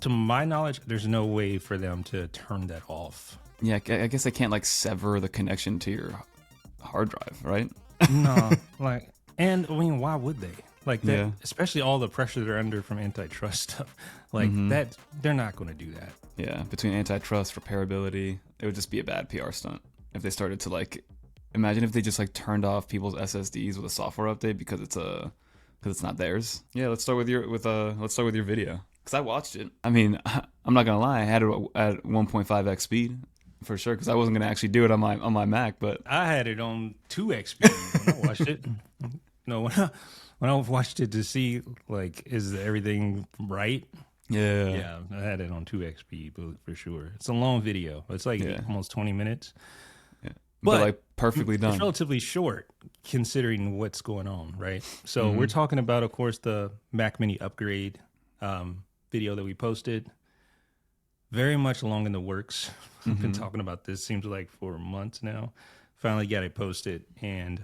to my knowledge, there's no way for them to turn that off. Yeah, I guess they can't like sever the connection to your hard drive, right? No, like, and I mean, why would they? Like that, Yeah. especially all the pressure they're under from antitrust stuff. Like that, they're not going to do that. Yeah, between antitrust, repairability, it would just be a bad PR stunt if they started to like. Imagine if they just like turned off people's SSDs with a software update because it's not theirs. Yeah, let's start with your video because I watched it. I mean, I'm not gonna lie, I had it at 1.5x speed for sure because I wasn't gonna actually do it on my Mac, but I had it on 2x speed when I watched it. No, when I watched it to see like is everything right. Yeah, I had it on 2x speed for sure. It's a long video. It's like almost 20 minutes. Yeah. But like perfectly done. It's relatively short considering what's going on, right? So we're talking about, of course, the Mac Mini upgrade video that we posted. Very much along in the works. We've been talking about this, seems like for months now. Finally got it posted, and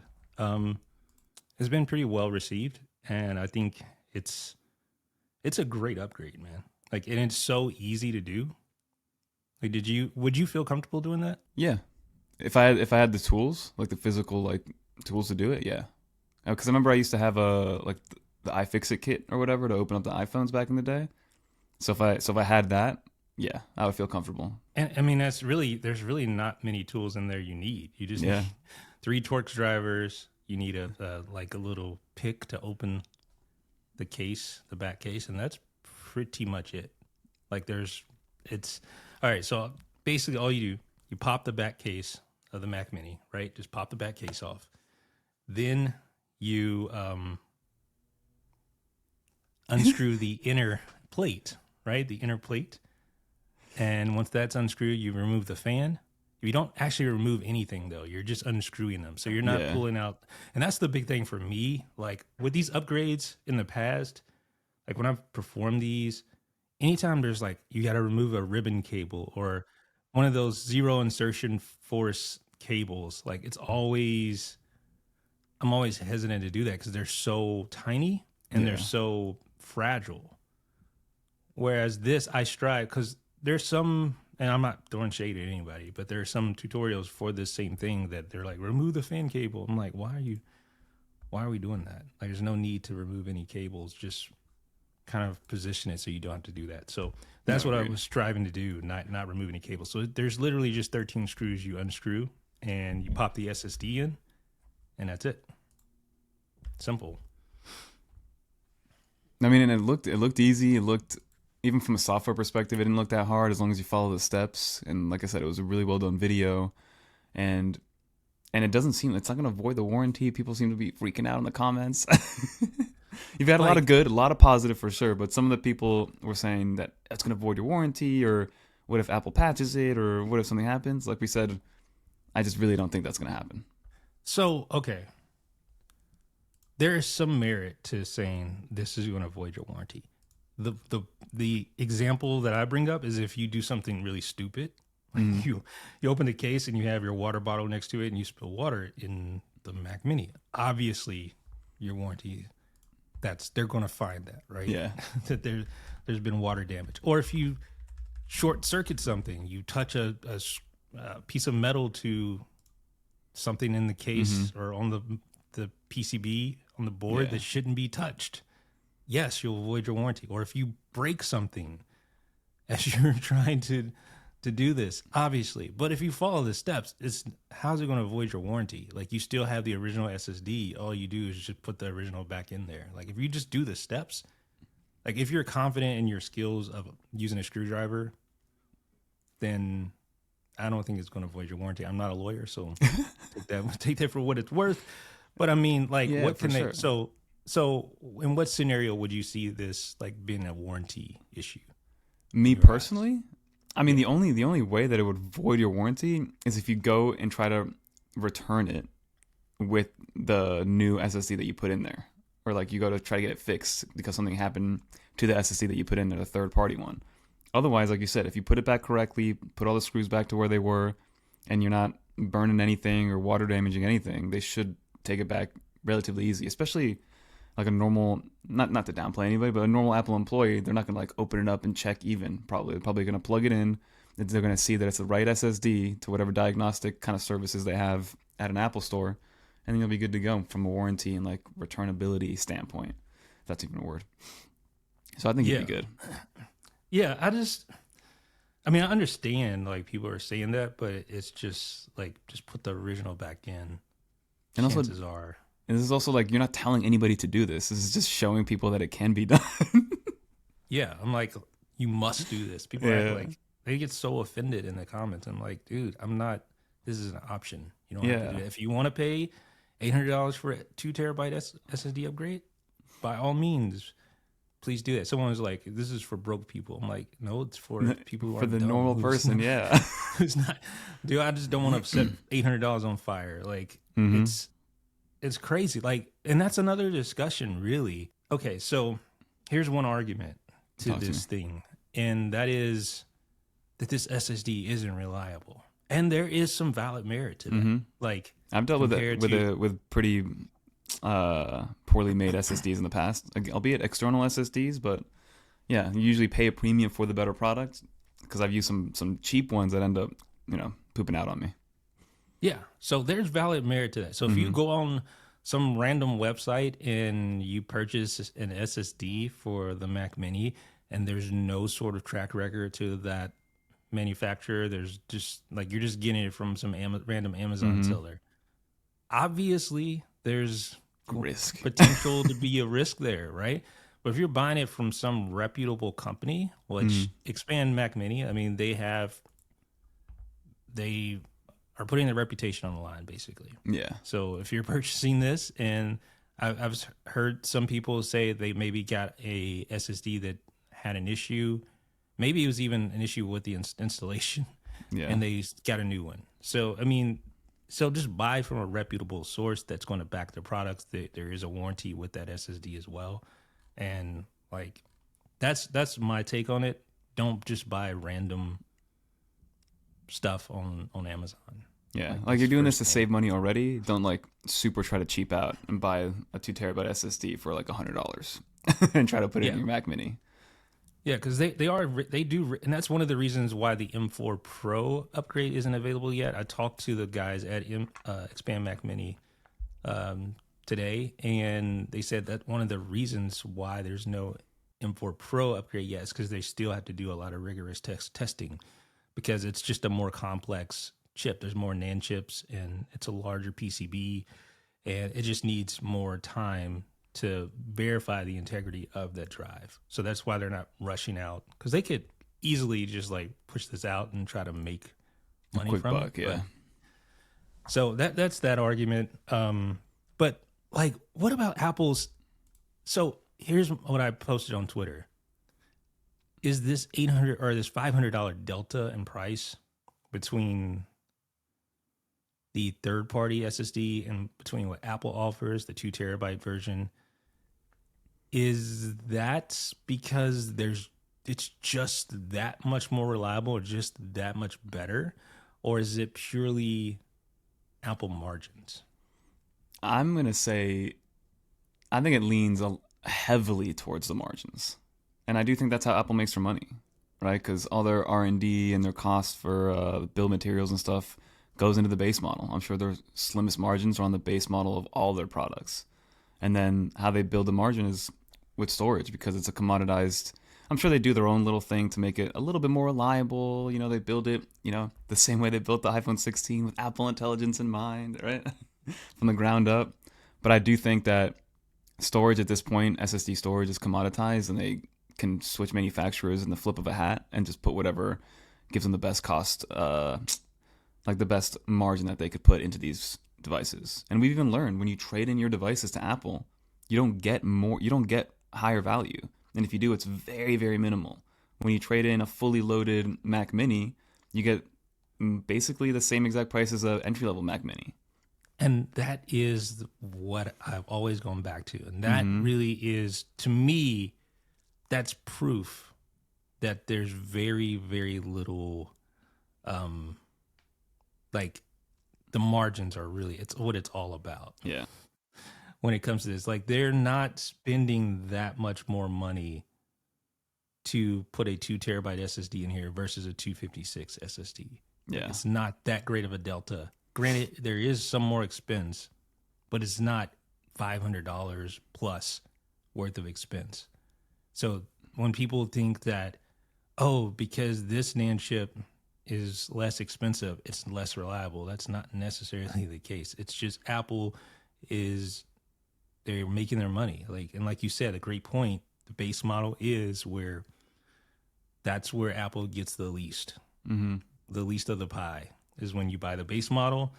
it's been pretty well received. And I think it's a great upgrade, man. Like, and it's so easy to do. Like, would you feel comfortable doing that? Yeah. If I had the tools, like the physical like tools to do it, yeah. Because I remember I used to have the iFixit kit or whatever to open up the iPhones back in the day. So if I had that, yeah, I would feel comfortable. And I mean, there's really not many tools in there you need. You just need 3 Torx drivers. You need a little pick to open the case, the back case, and that's pretty much it. Like it's all right. So basically, all you do, you pop the back case of the Mac Mini, right? Just pop the back case off. Then you unscrew the inner plate, right? The inner plate. And once that's unscrewed, you remove the fan. You don't actually remove anything, though. You're just unscrewing them. So you're not pulling out. And that's the big thing for me. Like with these upgrades in the past, like when I've performed these, anytime there's like, you got to remove a ribbon cable or one of those zero insertion force cables, like I'm always hesitant to do that because they're so tiny and they're so fragile. Whereas this, I strive, because there's some, and I'm not throwing shade at anybody, but there are some tutorials for this same thing that they're like, remove the fan cable. I'm like, why are we doing that? Like, there's no need to remove any cables. Just kind of position it so you don't have to do that. So that's what I was striving to do, not remove any cables. So there's literally just 13 screws you unscrew, and you pop the SSD in, and that's it. Simple. I mean, and it looked easy. It looked, even from a software perspective, it didn't look that hard as long as you follow the steps. And like I said, it was a really well done video, and it doesn't seem, it's not going to void the warranty. People seem to be freaking out in the comments. You've had a lot of good, a lot of positive for sure, but some of the people were saying that it's going to void your warranty, or what if Apple patches it, or what if something happens? Like we said, I just really don't think that's going to happen. So, okay. There is some merit to saying this is going to void your warranty. The example that I bring up is if you do something really stupid, like you open the case and you have your water bottle next to it and you spill water in the Mac Mini. Obviously, your warranty, they're going to find that, right? Yeah. That there's been water damage. Or if you short circuit something, you touch a piece of metal to something in the case or on the PCB on the board that shouldn't be touched. Yes, you'll void your warranty. Or if you break something as you're trying to do this, obviously. But if you follow the steps, how's it going to avoid your warranty? Like, you still have the original SSD. All you do is just put the original back in there. Like, if you just do the steps, like if you're confident in your skills of using a screwdriver, then I don't think it's going to void your warranty. I'm not a lawyer, so take that for what it's worth. But I mean, like, what can they? Sure. So in what scenario would you see this like being a warranty issue? Me personally, I mean, the only way that it would void your warranty is if you go and try to return it with the new SSD that you put in there, or like you go to try to get it fixed because something happened to the SSD that you put in there, a third party one. Otherwise, like you said, if you put it back correctly, put all the screws back to where they were, and you're not burning anything or water damaging anything, they should take it back relatively easy. Especially, like a normal, not to downplay anybody, but a normal Apple employee, they're not gonna like open it up and check even. They're probably gonna plug it in. They're gonna see that it's the right SSD to whatever diagnostic kind of services they have at an Apple store, and then you'll be good to go from a warranty and like returnability standpoint. If that's even a word. So I think Yeah. you'd be good. Yeah. I mean, I understand like people are saying that, but it's just like, just put the original back in. And also, Chances are. and this is also like you're not telling anybody to do this. This is just showing people that it can be done. Yeah. I'm like, you must do this. People act Yeah. like they get so offended in the comments. I'm like, dude, I'm not, this is an option. You don't have to Yeah. do it. If you want to pay $800 for a 2 terabyte SSD upgrade, by all means, please do that. Someone was like, this is for broke people. I'm like, no, it's for people who For are the dumb, normal person, yeah. who's not, dude, I just don't want to set $800 on fire. Like, Mm-hmm. it's crazy. Like, and that's another discussion, really. Okay, so here's one argument to Talk to this thing, and that is that this SSD isn't reliable, and there is some valid merit to that. Mm-hmm. Like, I've dealt with compared it to with pretty poorly made SSDs in the past, albeit external SSDs. But yeah, you usually pay a premium for the better product because I've used some cheap ones that end up pooping out on me. yeah. So there's valid merit to that. So if you go on some random website and you purchase an SSD for the Mac Mini, and there's no sort of track record to that manufacturer, there's just like you're just getting it from some random Amazon seller. Obviously, there's Risk. potential to be a risk there, right? But if you're buying it from some reputable company, which Expand Mac Mini, I mean, they are putting their reputation on the line, basically. Yeah. So if you're purchasing this, and I've heard some people say they maybe got a SSD that had an issue, maybe it was even an issue with the installation, Yeah. and they got a new one. So I mean, so just buy from a reputable source that's going to back their products. There is a warranty with that SSD as well, and like that's my take on it. Don't just buy random stuff on Amazon. Yeah, like that's you're doing this first to thing. save money already. Don't like super try to cheap out and buy a 2 terabyte SSD for like $100 and try to put it in Yeah. your Mac Mini. Yeah, because they do, and that's one of the reasons why the M4 Pro upgrade isn't available yet. I talked to the guys at Expand Mac Mini today, and they said that one of the reasons why there's no M4 Pro upgrade yet is because they still have to do a lot of rigorous testing, because it's just a more complex chip. There's more NAND chips, and it's a larger PCB, and it just needs more time to verify the integrity of that drive. So that's why they're not rushing out, because they could easily just like push this out and try to make money Quick from buck, it. yeah. So that's that argument. But like, what about Apple's? So here's what I posted on Twitter. Is this $800 or this $500 delta in price between the third-party SSD and between what Apple offers, the 2 terabyte version? Is that because it's just that much more reliable or just that much better? Or is it purely Apple margins? I'm gonna say, I think it leans heavily towards the margins, and I do think that's how Apple makes their money, right? Because all their R&D and their cost for build materials and stuff goes into the base model. I'm sure their slimmest margins are on the base model of all their products, and then how they build the margin is with storage, because it's a commoditized. I'm sure they do their own little thing to make it a little bit more reliable. They build it, the same way they built the iPhone 16 with Apple Intelligence in mind, right? From the ground up. But I do think that storage at this point, SSD storage, is commoditized, and they can switch manufacturers in the flip of a hat and just put whatever gives them the best cost, like the best margin that they could put into these devices. And we've even learned when you trade in your devices to Apple, you don't get higher value. And if you do, it's very, very minimal. When you trade in a fully loaded Mac Mini, you get basically the same exact price as an entry-level Mac Mini. And that is what I've always gone back to. And that really is, to me, that's proof that there's very, very little, like, the margins are really, it's what it's all about. Yeah. when it comes to this. Like, they're not spending that much more money to put a 2 terabyte SSD in here versus a 256 SSD. Yeah. It's not that great of a delta. Granted, there is some more expense, but it's not $500 plus worth of expense. So when people think that, oh, because this NAND chip is less expensive, it's less reliable, that's not necessarily the case. It's just Apple they're making their money. Like you said, a great point. The base model is that's where Apple gets the least. Mm-hmm. The least of the pie is when you buy the base model.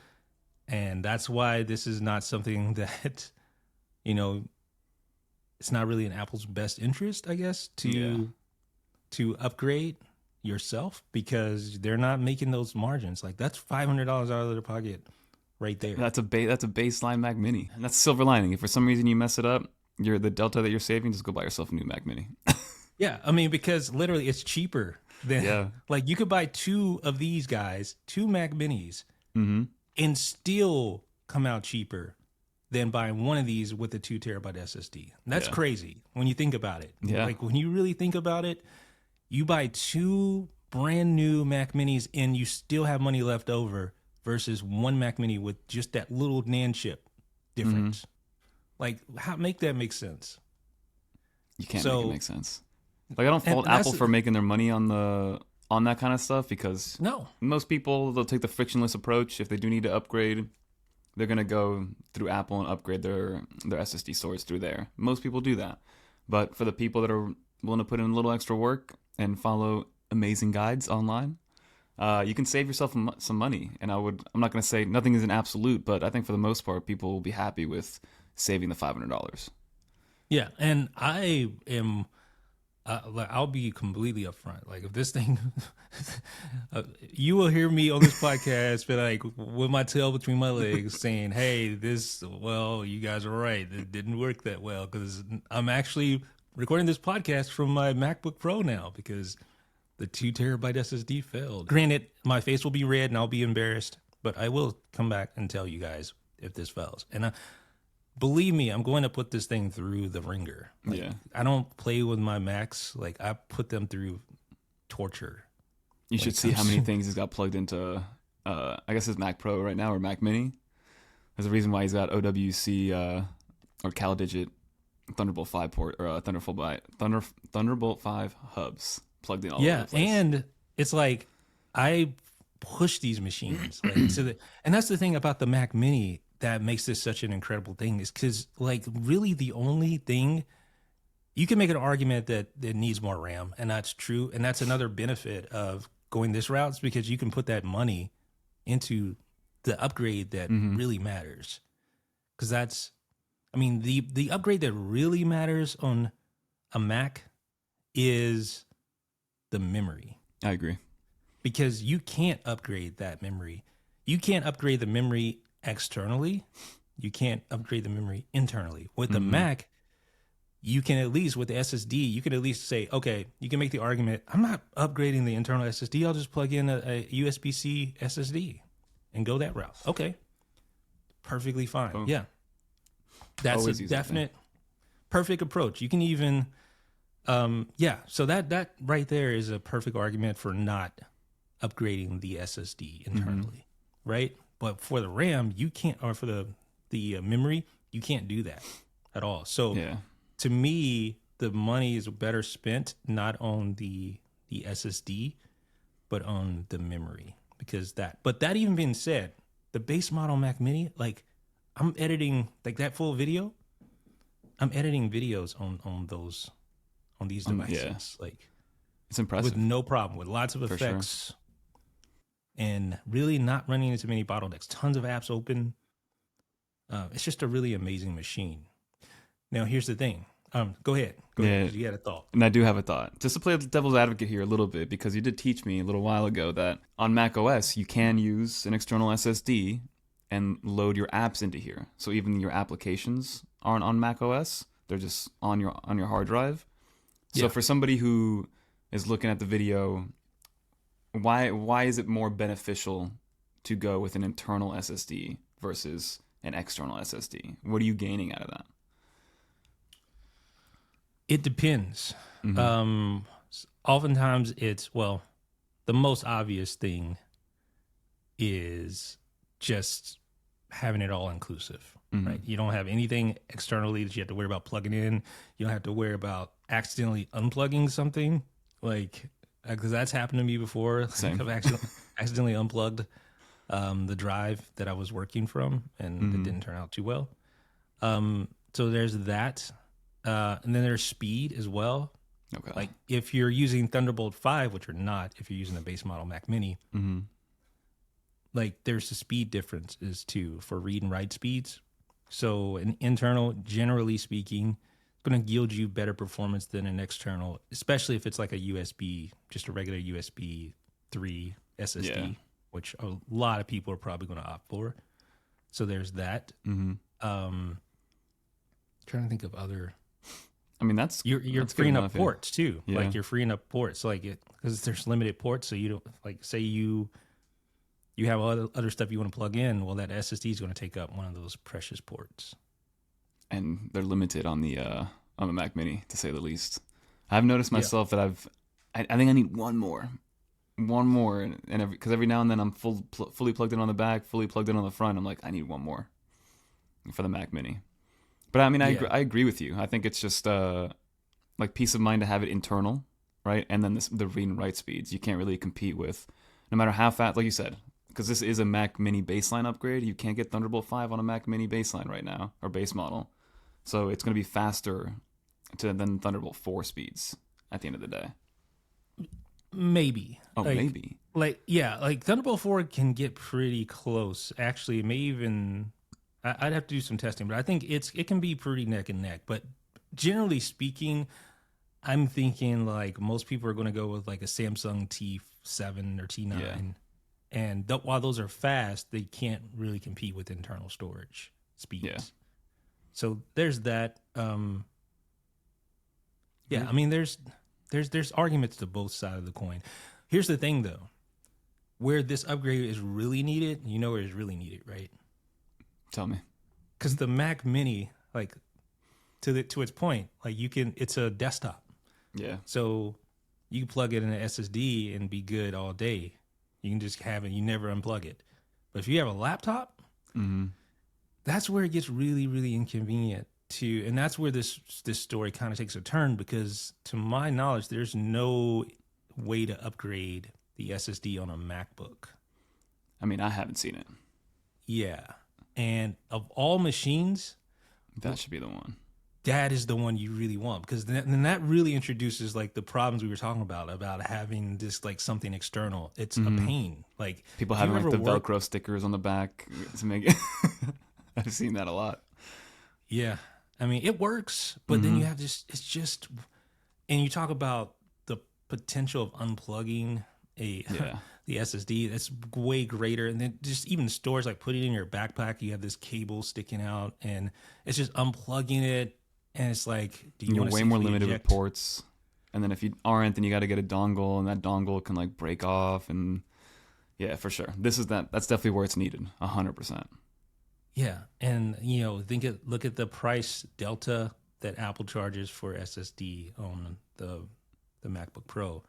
And that's why this is not something that, it's not really in Apple's best interest, I guess, to upgrade yourself, because they're not making those margins. Like, that's $500 out of their pocket right there. That's a baseline Mac Mini. And that's a silver lining. If for some reason you mess it up, the delta that you're saving, just go buy yourself a new Mac Mini. Yeah, I mean, because literally it's cheaper than like you could buy 2 of these guys, 2 Mac Minis, and still come out cheaper than buying one of these with a 2 terabyte SSD. That's crazy when you think about it. Yeah. Like, when you really think about it, you buy 2 brand new Mac Minis and you still have money left over versus one Mac Mini with just that little NAND chip difference. Like, make that make sense? You can't make it make sense. Like, I don't fault Apple for making their money on that kind of stuff, because most people, they'll take the frictionless approach. If they do need to upgrade, they're gonna go through Apple and upgrade their SSD storage through there. Most people do that, but for the people that are willing to put in a little extra work and follow amazing guides online, you can save yourself some money. And I'm not gonna say nothing is an absolute, but I think for the most part, people will be happy with saving the $500. Yeah, and I am. I'll be completely upfront. Like, if this thing, you will hear me on this podcast, be like, with my tail between my legs, saying, "Hey, you guys are right. It didn't work that well," because I'm actually recording this podcast from my MacBook Pro now because the 2 terabyte SSD failed. Granted, my face will be red and I'll be embarrassed, but I will come back and tell you guys if this fails. And believe me, I'm going to put this thing through the ringer. Like, I don't play with my Macs. Like, I put them through torture. You should see how many things he's got plugged into, I guess his Mac Pro right now, or Mac Mini. There's a reason why he's got OWC or CalDigit Thunderbolt 5 port, or Thunderbolt 5 hubs plugged in all over the place. And it's like, I push these machines. Like, and that's the thing about the Mac Mini that makes this such an incredible thing, is because, like, really the only thing, you can make an argument that it needs more RAM, and that's true. And that's another benefit of going this route, is because you can put that money into the upgrade that really matters. Because the upgrade that really matters on a Mac is the memory. I agree. Because you can't upgrade that memory. You can't upgrade the memory externally. You can't upgrade the memory internally. With the Mac, you can at least, with the SSD, you can at least say, okay, you can make the argument, I'm not upgrading the internal SSD. I'll just plug in a USB-C SSD and go that route. Okay. Perfectly fine. Oh. Yeah. That's always a definite perfect approach. You can even, so that right there is a perfect argument for not upgrading the SSD internally, right? But for the RAM, you can't, or for the memory, you can't do that at all. So to me, the money is better spent not on the SSD, but on the memory, but that even being said, the base model Mac Mini, like, I'm editing like that full video. I'm editing videos on these devices. Like, it's impressive with no problem, with lots of effects. Sure. And really not running into many bottlenecks. Tons of apps open. It's just a really amazing machine. Now, here's the thing. Go ahead. Go ahead. You had a thought. And I do have a thought. Just to play the devil's advocate here a little bit, because you did teach me a little while ago that on Mac OS, you can use an external SSD and load your apps into here. So even your applications aren't on Mac OS. They're just on your hard drive. So for somebody who is looking at the video, why is it more beneficial to go with an internal SSD versus an external SSD? What are you gaining out of that? It depends. Mm-hmm. Oftentimes it's, well, the most obvious thing is just having it all inclusive, Mm-hmm. right? You don't have anything externally that you have to worry about plugging in. You don't have to worry about accidentally unplugging something, like, because that's happened to me before. Like, Same. I've accidentally unplugged the drive that I was working from, and it Mm-hmm. didn't turn out too well. So there's that. And then there's speed as well. Okay. Like if you're using Thunderbolt 5, which you're not, if you're using a base model Mac Mini, Mm-hmm. like there's the speed differences too for read and write speeds. So an internal, generally speaking, is going to yield you better performance than an external, especially if it's like a USB, just a regular USB 3 SSD, Yeah. which a lot of people are probably going to opt for. So there's that. Mm-hmm. Trying to think of other. I mean, that's You're that's good freeing up enough, yeah. ports too. Yeah. Like you're freeing up ports, like because there's limited ports. So you don't, like, say you have other stuff you want to plug in. Well, that SSD is going to take up one of those precious ports. And they're limited on the Mac Mini, to say the least. I've noticed myself that I think I need one more, and because every now and then I'm fully plugged in on the back, fully plugged in on the front. I'm like, I need one more for the Mac Mini. But I mean, I agree with you. I think it's just like peace of mind to have it internal, right? And then the read and write speeds you can't really compete with, no matter how fast, like you said, because this is a Mac Mini baseline upgrade. You can't get Thunderbolt 5 on a Mac Mini baseline right now, or base model. So it's going to be faster than Thunderbolt 4 speeds at the end of the day. Maybe. Oh, like, maybe. Like Thunderbolt 4 can get pretty close. Actually, it may even. I'd have to do some testing, but I think it can be pretty neck and neck. But generally speaking, I'm thinking like most people are going to go with like a Samsung T7 or T9, Yeah. and while those are fast, they can't really compete with internal storage speeds. Yeah. So there's that. I mean, there's arguments to both sides of the coin. Here's the thing, though, where this upgrade is really needed. You know where it's really needed, right? Tell me. Because the Mac Mini, like to its point, like it's a desktop, Yeah. so you can plug it in an SSD and be good all day. You can just have it, you never unplug it. But if you have a laptop, Mm-hmm. that's where it gets really, really inconvenient too. And that's where this story kind of takes a turn, because to my knowledge, there's no way to upgrade the SSD on a MacBook. I mean, I haven't seen it. Yeah. And of all machines, That should be the one. that is the one you really want, because then that really introduces like the problems we were talking about having this like something external. It's a pain. Like People if you having like ever the work- Velcro stickers on the back to make it. I've seen that a lot. Yeah. I mean, it works, but then you have it's just, and you talk about the potential of unplugging Yeah. the SSD, that's way greater. And then just even storage, like putting it in your backpack, you have this cable sticking out, and it's just unplugging it. And it's like, do you You're want to way more safely limited eject? with ports. And then if you aren't, then you got to get a dongle, and that dongle can like break off. And yeah, for sure. That's definitely where it's needed. 100%. Yeah, and look at the price delta that Apple charges for SSD on the MacBook Pro.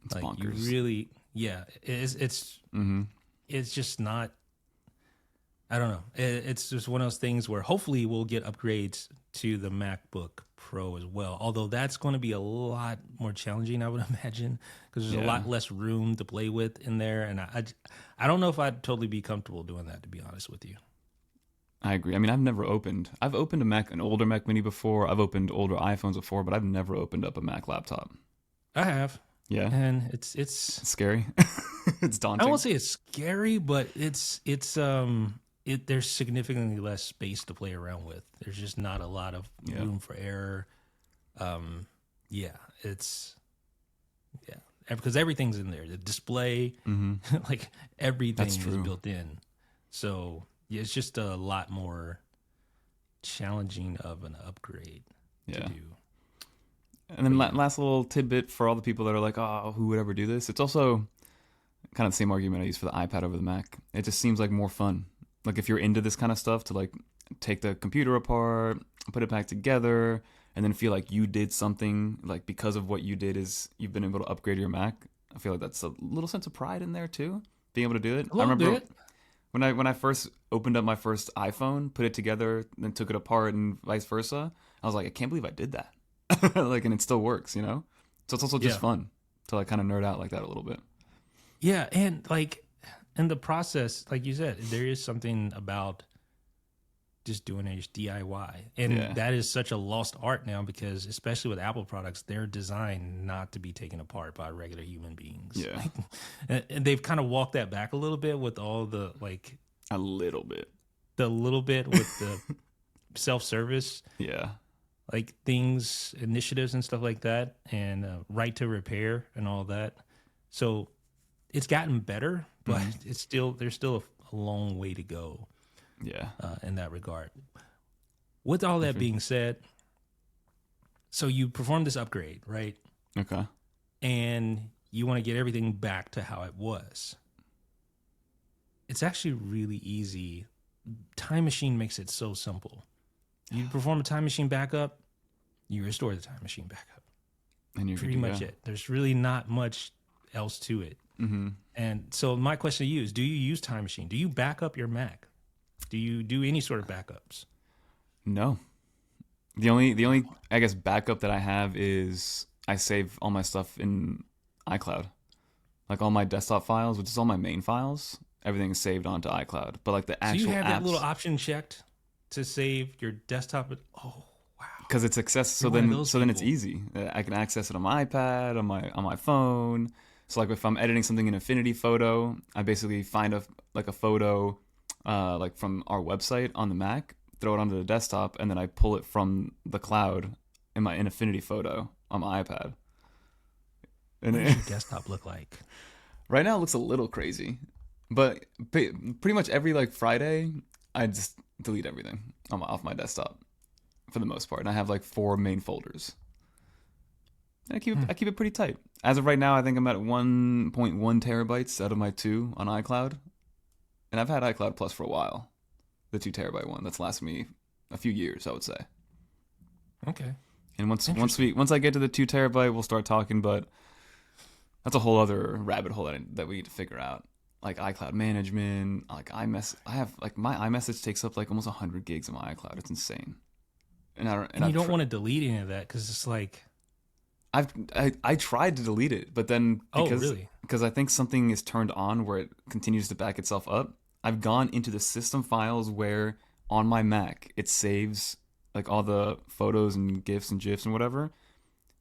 It's Like bonkers. you really, it's just not. I don't know. It's just one of those things where hopefully we'll get upgrades to the MacBook Pro as well. Although that's going to be a lot more challenging, I would imagine, because there's a lot less room to play with in there, and I don't know if I'd totally be comfortable doing that, to be honest with you. I agree. I mean, I've opened an older Mac Mini before. I've opened older iPhones before, but I've never opened up a Mac laptop. I have, Yeah. and it's It's scary. It's I daunting. won't say it's scary, but there's significantly less space to play around with. There's just not a lot of room for error. Because everything's in there. The display, like everything That's is true. built in. So yeah, it's just a lot more challenging of an upgrade to do. And then last little tidbit for all the people that are like, oh, who would ever do this? It's also kind of the same argument I use for the iPad over the Mac. It just seems like more fun. like if you're into this kind of stuff, to like take the computer apart, put it back together, and then feel like you did something, like because of what you did is you've been able to upgrade your Mac. I feel like that's a little sense of pride in there too, being able to do it. A little bit. When I first opened up my first iPhone, put it together, then took it apart, and vice versa, I was like, I can't believe I did that. Like, and it still works, you know. So it's also just fun to like kind of nerd out like that a little bit. Yeah, and like in the process, like you said, there is something about just doing it DIY, and that is such a lost art now because, especially with Apple products, they're designed not to be taken apart by regular human beings. Yeah, and they've kind of walked that back a little bit with all the like a little bit with the self-service, like things, initiatives, and stuff like that, and right to repair and all that. So it's gotten better, but there's still a long way to go. Yeah. In that regard. With all that being said, so you perform this upgrade, right? Okay. And you want to get everything back to how it was. It's actually really easy. Time Machine makes it so simple. You perform a Time Machine backup, you restore the Time Machine backup. And you're pretty much it. There's really not much else to it. Mm-hmm. And so my question to you is, do you use Time Machine? Do you back up your Mac? Do you do any sort of backups? No. The only I guess backup that I have is I save all my stuff in iCloud. Like all my desktop files, which is all my main files, everything is saved onto iCloud. But like the actual So you have apps, that little option checked to save your desktop? Oh, wow. Because it's accessible, so then it's easy. I can access it on my iPad, on my phone. So like if I'm editing something in Affinity Photo, I basically find a photo like from our website on the Mac, throw it onto the desktop, and then I pull it from the cloud in Affinity Photo on my iPad. And what does your desktop look like? Right now it looks a little crazy, but pretty much every like Friday, I just delete everything off my desktop for the most part, and I have like 4 main folders. I keep it pretty tight. As of right now, I think I'm at 1.1 terabytes out of my 2 on iCloud. And I've had iCloud Plus for a while, the 2 terabyte one. That's lasted me a few years, I would say. Okay. And once I get to the 2 terabyte, we'll start talking. But that's a whole other rabbit hole that we need to figure out. Like iCloud management, like I have like my iMessage takes up like almost 100 gigs of my iCloud. It's insane. And you don't want to delete any of that because it's like I tried to delete it, but then because I think something is turned on where it continues to back itself up, I've gone into the system files where on my Mac it saves like all the photos and GIFs and GIFs and whatever,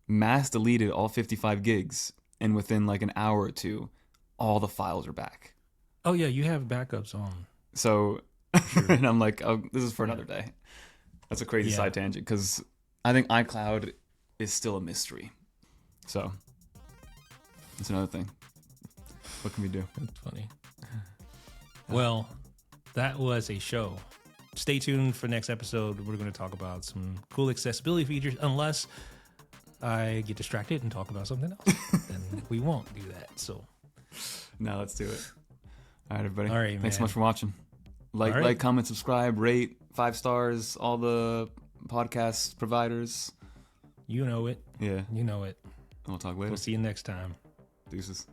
mass deleted all 55 gigs, and within like an hour or two, all the files are back. Oh yeah, you have backups on. So, and I'm like, oh, this is for another day. That's a crazy side tangent because I think iCloud is still a mystery. So, that's another thing. What can we do? That's funny. Well, that was a show. Stay tuned for next episode. We're going to talk about some cool accessibility features, unless I get distracted and talk about something else. Then we won't do that. So, now let's do it. All right, everybody. All right, thanks so much for watching. Like, comment, subscribe, rate, 5 stars, all the podcast providers. You know it. Yeah. You know it. We'll talk later. We'll see you next time. Deuces.